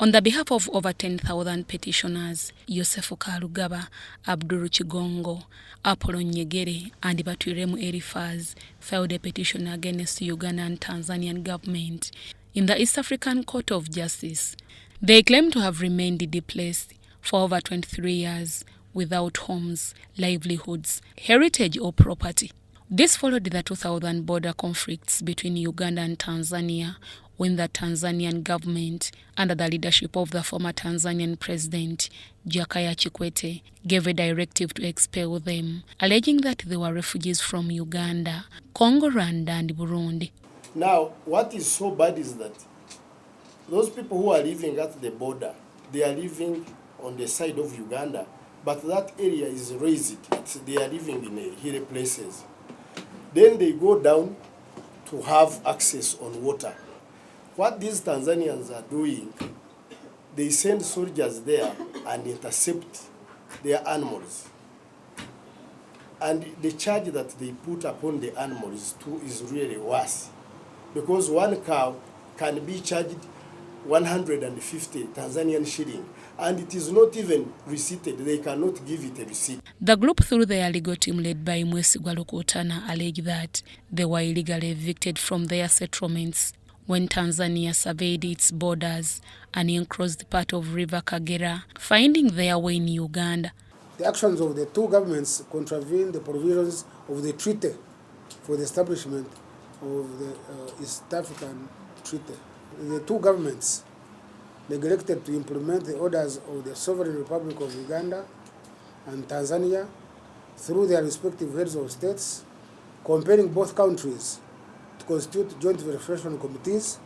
On the behalf of over 10,000 petitioners, Yosefu Kalugaba, Abdul Chigongo, Apollo Nyegere, and Batwiremu Elifaz filed a petition against Uganda and Tanzanian government in the East African Court of Justice. They claim to have remained displaced for over 23 years without homes, livelihoods, heritage or property. This followed the 2000 border conflicts between Uganda and Tanzania, when the Tanzanian government, under the leadership of the former Tanzanian president, Kyaaka and Kibaale, gave a directive to expel them, alleging that they were refugees from Uganda, Congo, Rwanda and Burundi. Now, what is so bad is that those people who are living at the border, they are living on the side of Uganda, but that area is raised. They are living in hilly places. Then they go down to have access on water. What these Tanzanians are doing, they send soldiers there and intercept their animals. And the charge that they put upon the animals too is really worse. Because one cow can be charged 150 Tanzanian shilling, and it is not even receipted. They cannot give it a receipt. The group, through their legal team led by Mwesigwa Rukutana, alleged that they were illegally evicted from their settlements when Tanzania surveyed its borders and encroached part of River Kagera, finding their way in Uganda. The actions of the two governments contravene the provisions of the treaty for the establishment of the East African Treaty. The two governments neglected to implement the orders of the Sovereign Republic of Uganda and Tanzania through their respective heads of states, compelling both countries to constitute joint verification committees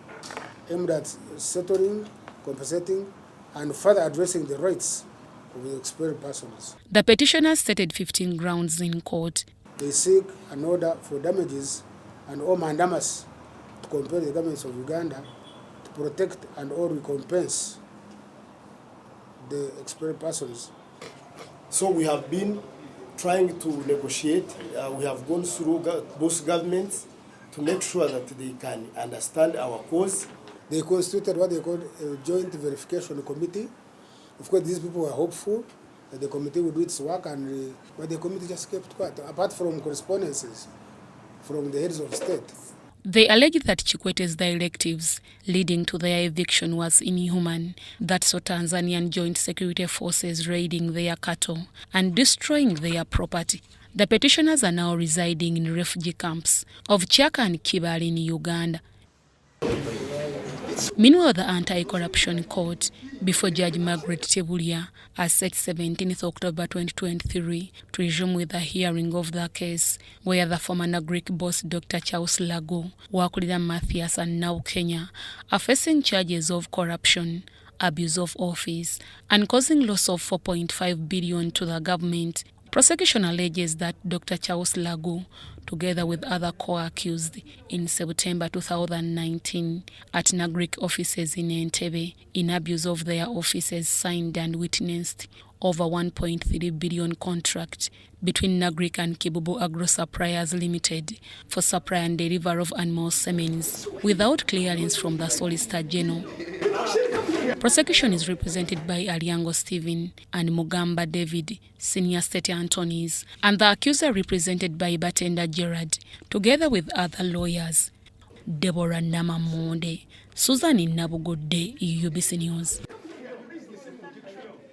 aimed at settling, compensating, and further addressing the rights of the expelled persons. The petitioners stated 15 grounds in court. They seek an order for damages and all mandamus to compel the governments of Uganda to protect and or recompense the expelled persons. So we have been trying to negotiate. We have gone through both governments to make sure that they can understand our cause. They constituted what they call a joint verification committee. Of course, these people were hopeful that the committee would do its work, but the committee just kept quiet, apart from correspondences from the heads of state. They alleged that Kibale's directives leading to their eviction was inhuman, that saw Tanzanian joint security forces raiding their cattle and destroying their property. The petitioners are now residing in refugee camps of Kyaaka and Kibaale in Uganda. Meanwhile, the Anti-Corruption Court, before Judge Margaret Tebulia, has set 17th October 2023 to resume with the hearing of the case, where the former Nagric boss Dr. Charles Lago, Wakulira Mathias and now Kenya are facing charges of corruption, abuse of office, and causing loss of $4.5 billion to the government. Prosecution alleges that Dr. Charles Lago, together with other co-accused, in September 2019 at Nagric offices in Entebbe, in abuse of their offices, signed and witnessed over $1.3 billion contract between Nagric and Kibubu Agro Suppliers Limited for supply and delivery of animal semens without clearance from the Solicitor General. Prosecution is represented by Aliango Stephen and Mugamba David, senior state attorneys, and the accuser represented by Batenda Gerard, together with other lawyers. Deborah Namamonde, Susan Nabugodde, UBC News.